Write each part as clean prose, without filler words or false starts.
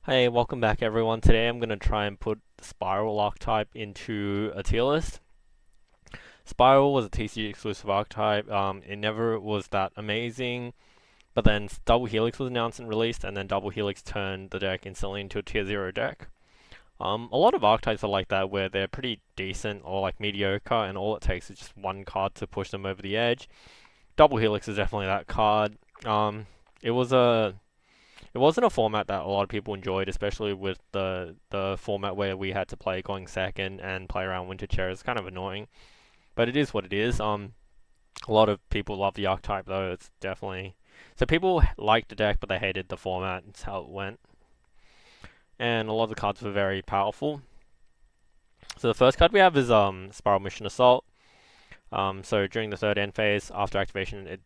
Hey, welcome back everyone. Today I'm going to try and put the Spiral archetype into a tier list. Spiral was a TCG exclusive archetype. It never was that amazing, but then Double Helix was announced and released, and then Double Helix turned the deck instantly into a tier 0 deck. A lot of archetypes are like that where they're pretty decent or like mediocre, and all it takes is just one card to push them over the edge. Double Helix is definitely that card. It was a It wasn't a format that a lot of people enjoyed, especially with the format where we had to play going second and play around winter chair. It's kind of annoying, but it is what it is. A lot of people love the archetype though. It's definitely so people liked the deck, but they hated the format. It's how it went, and a lot of the cards were very powerful. So the first card we have is Spiral Mission Assault. So during the third end phase, after activation,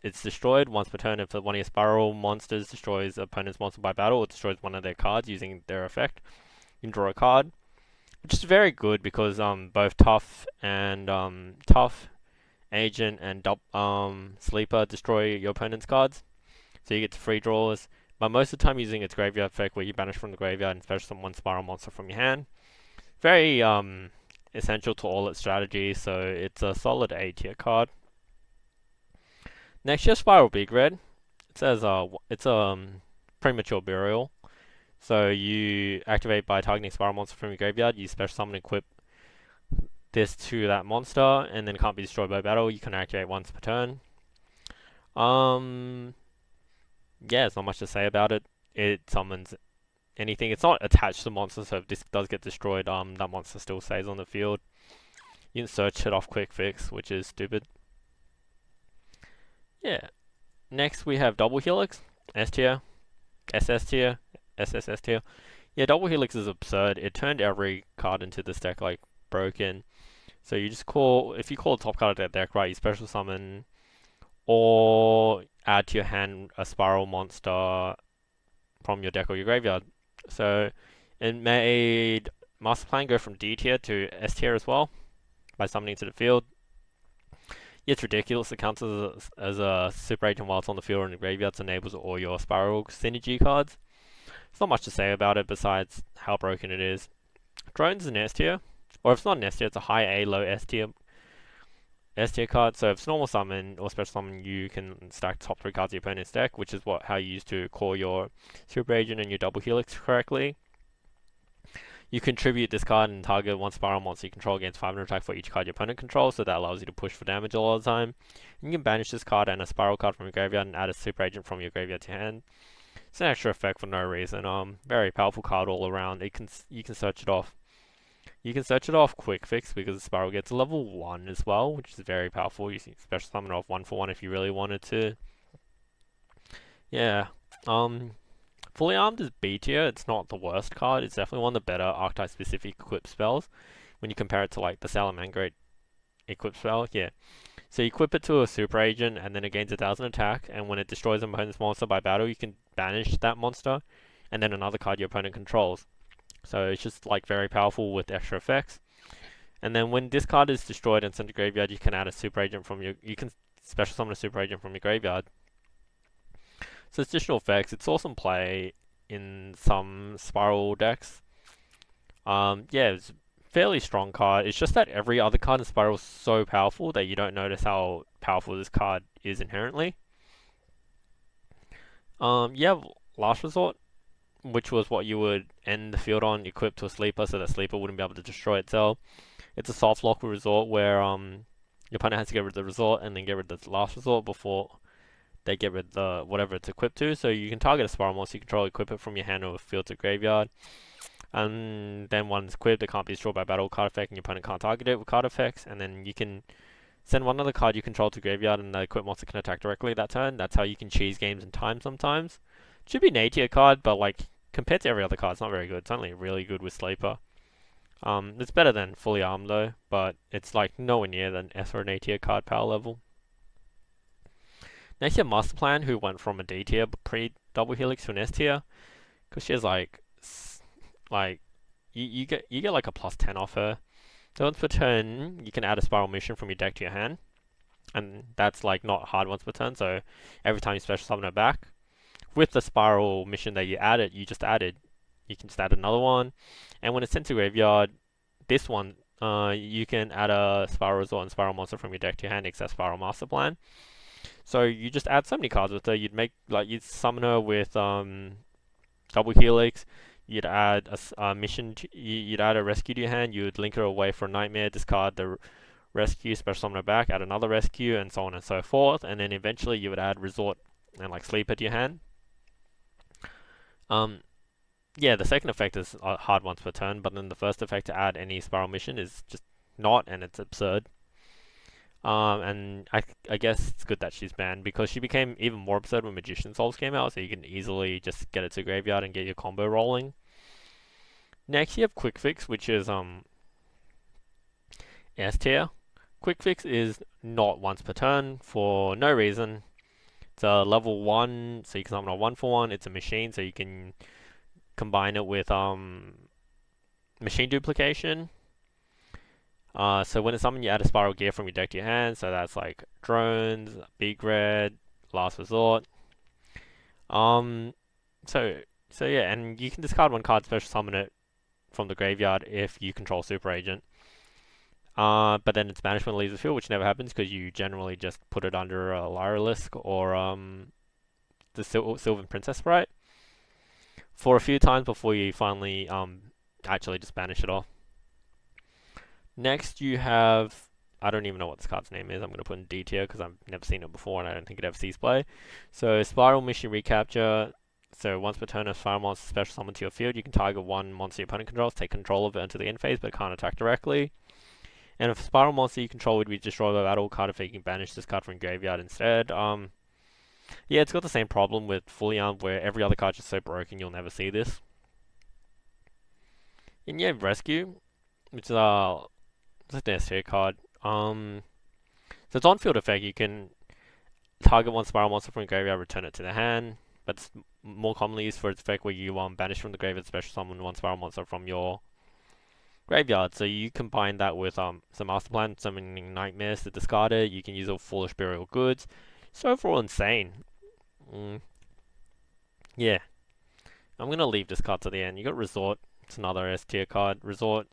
it's destroyed once per turn. If one of your Spiral monsters destroys opponent's monster by battle, it destroys one of their cards using their effect. You can draw a card, which is very good because both Tough, Agent, and Sleeper destroy your opponent's cards, so you get to free draws. But most of the time, using its graveyard effect, where you banish from the graveyard and special summon one Spiral monster from your hand. Very essential to all its strategies, so it's a solid A tier card. Next year, Spiral Big Red. It says it's premature burial. So you activate by targeting Spiral monster from your graveyard. You special summon and equip this to that monster, and then it can't be destroyed by battle. You can activate once per turn. Yeah, there's not much to say about it. It summons anything. It's not attached to the monster, so if this does get destroyed, that monster still stays on the field. You can search it off quick fix, which is stupid. Yeah. Next we have Double Helix, S tier, SS tier, SSS tier. Yeah, Double Helix is absurd. It turned every card into this deck like broken. So you just if you call the top card of that deck, right, you special summon or add to your hand a Spiral monster from your deck or your graveyard. So it made Master Plan go from D tier to S tier as well by summoning to the field. Yeah, it's ridiculous. It counts as a super agent while it's on the field, and the graveyard enables all your Spiral synergy cards. There's not much to say about it besides how broken it is. Drone's an S tier, or if it's not an S tier, it's a high A, low S tier card. So if it's normal summon or special summon, you can stack the top 3 cards of your opponent's deck, which is how you use to call your super agent and your double helix correctly. You contribute this card and target one Spiral monster you control against 500 attack for each card your opponent controls, so that allows you to push for damage a lot of the time. And you can banish this card and a Spiral card from your graveyard and add a super agent from your graveyard to your hand. It's an extra effect for no reason. Very powerful card all around. You can search it off. You can search it off quick fix because the Spiral gets a level 1 as well, which is very powerful. You can special summon off 1 for 1 if you really wanted to. Yeah. Fully Armed is B tier. It's not the worst card. It's definitely one of the better archetype specific equip spells when you compare it to like the Salamangreat equip spell. Yeah. So you equip it to a super agent and then it gains 1000 attack, and when it destroys an opponent's monster by battle, you can banish that monster and then another card your opponent controls. So it's just like very powerful with extra effects. And then when this card is destroyed and sent to graveyard, you can add a super agent you can special summon a super agent from your graveyard. So it's additional effects. It's awesome play in some Spiral decks. Yeah, it's a fairly strong card. It's just that every other card in Spiral is so powerful that you don't notice how powerful this card is inherently. Yeah, Last Resort, which was what you would end the field on, equipped to a Sleeper, so that Sleeper wouldn't be able to destroy itself. It's a soft lock resort where your opponent has to get rid of the resort and then get rid of the Last Resort before they get rid of the whatever it's equipped to. So you can target a Spiral monster you control, equip it from your hand or field to graveyard. And then once equipped, it can't be destroyed by battle card effect, and your opponent can't target it with card effects. And then you can send one other card you control to graveyard, and the equipped monster can attack directly that turn. That's how you can cheese games in time sometimes. It should be an A tier card, but like compared to every other card, it's not very good. It's only really good with Sleeper. It's better than Fully Armed though, but it's like nowhere near an S or an A tier card power level. Next, you have Master Plan, who went from a D tier pre-Double Helix to an S tier, because she has like you get like a +10 off her. So once per turn, you can add a Spiral Mission from your deck to your hand, and that's like not hard once per turn. So every time you special summon her back, with the Spiral Mission that you just added, you can just add another one. And when it's sent to graveyard, this one, you can add a Spiral Resort and Spiral Monster from your deck to your hand, except Spiral Master Plan. So you just add so many cards with her. You'd summon her with Double Helix. You'd add a mission. You'd add a rescue to your hand. You'd link her away for a Nightmare. Discard the rescue, special summon her back. Add another rescue, and so on and so forth. And then eventually you would add Resort and like Sleeper to your hand. Yeah, the second effect is hard once per turn, but then the first effect to add any Spiral mission is just not, and it's absurd. And I guess it's good that she's banned because she became even more absurd when Magician Souls came out, so you can easily just get it to graveyard and get your combo rolling. Next, you have Quick Fix, which is S tier. Quick Fix is not once per turn for no reason. It's a level 1, so you can summon a 1-for-1. It's a machine, so you can combine it with machine duplication. So when it's summoned, you add a Spiral Gear from your deck to your hand. So that's like drones, big red, last resort. So yeah, and you can discard one card, special summon it from the graveyard if you control Super Agent. But then its banishment leaves the field, which never happens because you generally just put it under a Lyrilisk or the Sylvan Princess Sprite for a few times before you finally actually just banish it off. Next, you have, I don't even know what this card's name is. I'm going to put in D tier because I've never seen it before and I don't think it ever sees play. So, Spiral Mission Recapture. So, once per turn, a Spiral Monster special summon to your field. You can target one monster your opponent controls, take control of it until the end phase, but can't attack directly. And if a Spiral Monster you control would be destroyed by battle, card effect, you can banish this card from graveyard instead. Yeah, it's got the same problem with Fully Armed where every other card is so broken you'll never see this. And you have Rescue, which is it's an S tier card. So it's on-field effect. You can target one Spiral Monster from graveyard, return it to the hand. But it's more commonly used for its effect where you banish from the graveyard, special summon one Spiral Monster from your graveyard. So you combine that with some Master Plan, summoning Nightmares to discard it. You can use a Foolish Burial Goods. So overall insane. Yeah. I'm going to leave this card to the end. You got Resort. It's another S tier card. Resort.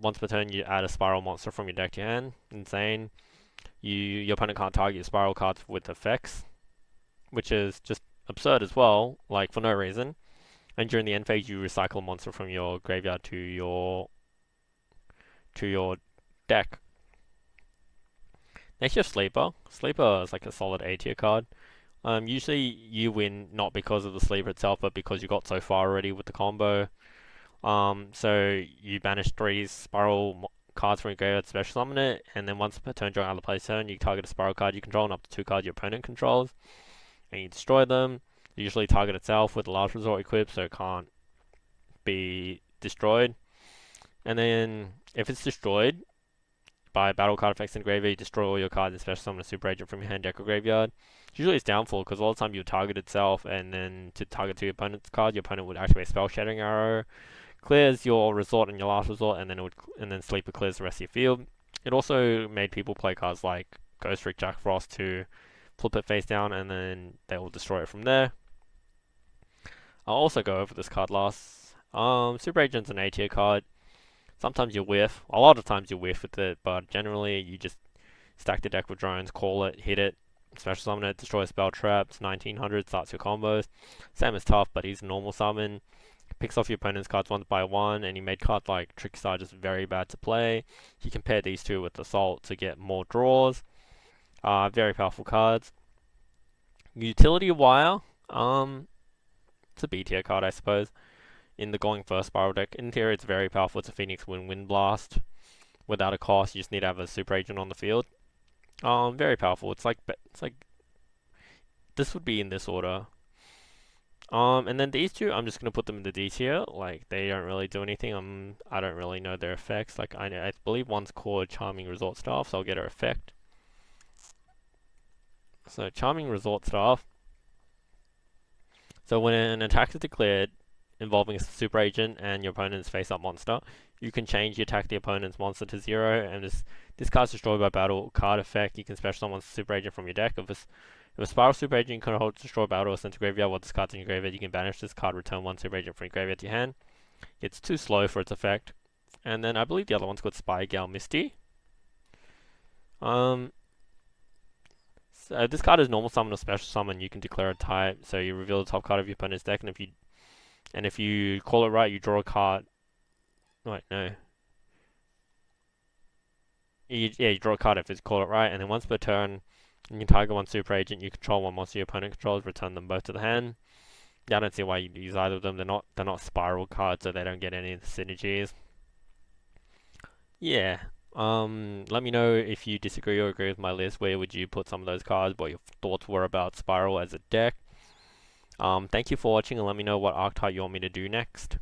Once per turn, you add a Spiral Monster from your deck to your hand. Insane. Your opponent can't target your Spiral cards with effects, which is just absurd as well, like for no reason. And during the end phase, you recycle a monster from your graveyard to your deck. Next, you have Sleeper. Sleeper is like a solid A tier card. Usually you win not because of the Sleeper itself, but because you got so far already with the combo. So you banish 3 Spiral cards from your graveyard, special summon it, and then once per turn during other player's turn, you target a Spiral card you control and up to 2 cards your opponent controls, and you destroy them. You usually target itself with the last resort equipped, so it can't be destroyed. And then if it's destroyed by battle card effects in graveyard, you destroy all your cards and special summon a Super Agent from your hand, deck, or graveyard. Usually it's downfall because all the time you target itself, and then to target to your opponent's card, your opponent would activate Spell Shattering Arrow, clears your resort and your last resort, and then Sleeper clears the rest of your field. It also made people play cards like Ghost Rick Jack Frost to flip it face down, and then they will destroy it from there. I'll also go over this card last. Super Agent's an A tier card. Sometimes you whiff. A lot of times you whiff with it, but generally you just stack the deck with drones, call it, hit it, special summon it, destroy spell traps, 1900, starts your combos. Sam is tough, but he's a normal summon. Picks off your opponent's cards one by one, and he made cards like Trickstar just very bad to play. He compared these two with Assault to get more draws. Very powerful cards. Utility Wire. It's a B tier card, I suppose. In the going first Spiral deck. In theory, it's very powerful. It's a Phoenix Wind Blast. Without a cost, you just need to have a Super Agent on the field. Very powerful. It's like this would be in this order. And then these two, I'm just gonna put them in the D tier. Like they don't really do anything. I don't really know their effects. Like I believe one's called Charming Resort Staff, so I'll get her effect. So Charming Resort Staff. So when an attack is declared involving a Super Agent and your opponent's face-up monster, you can change the attack the opponent's monster to 0, and this card's destroyed by battle card effect. You can special summon Super Agent from your deck. If a Spiral Super Agent you control destroy battle or send to graveyard while this card's in your graveyard, you can banish this card, return one Super Agent from your graveyard to your hand. It's too slow for its effect. And then I believe the other one's called Spy Gal Misty. So this card is normal summon or special summon. You can declare a type, so you reveal the top card of your opponent's deck, and if you call it right, you draw a card. Wait, no. You draw a card if it's call it right, and then once per turn, you can target one Super Agent. You control one monster your opponent controls, return them both to the hand. Yeah, I don't see why you'd use either of them. They're not spiral cards, so they don't get any of the synergies. Yeah. Let me know if you disagree or agree with my list. Where would you put some of those cards? What your thoughts were about Spiral as a deck. Thank you for watching, and let me know what archetype you want me to do next.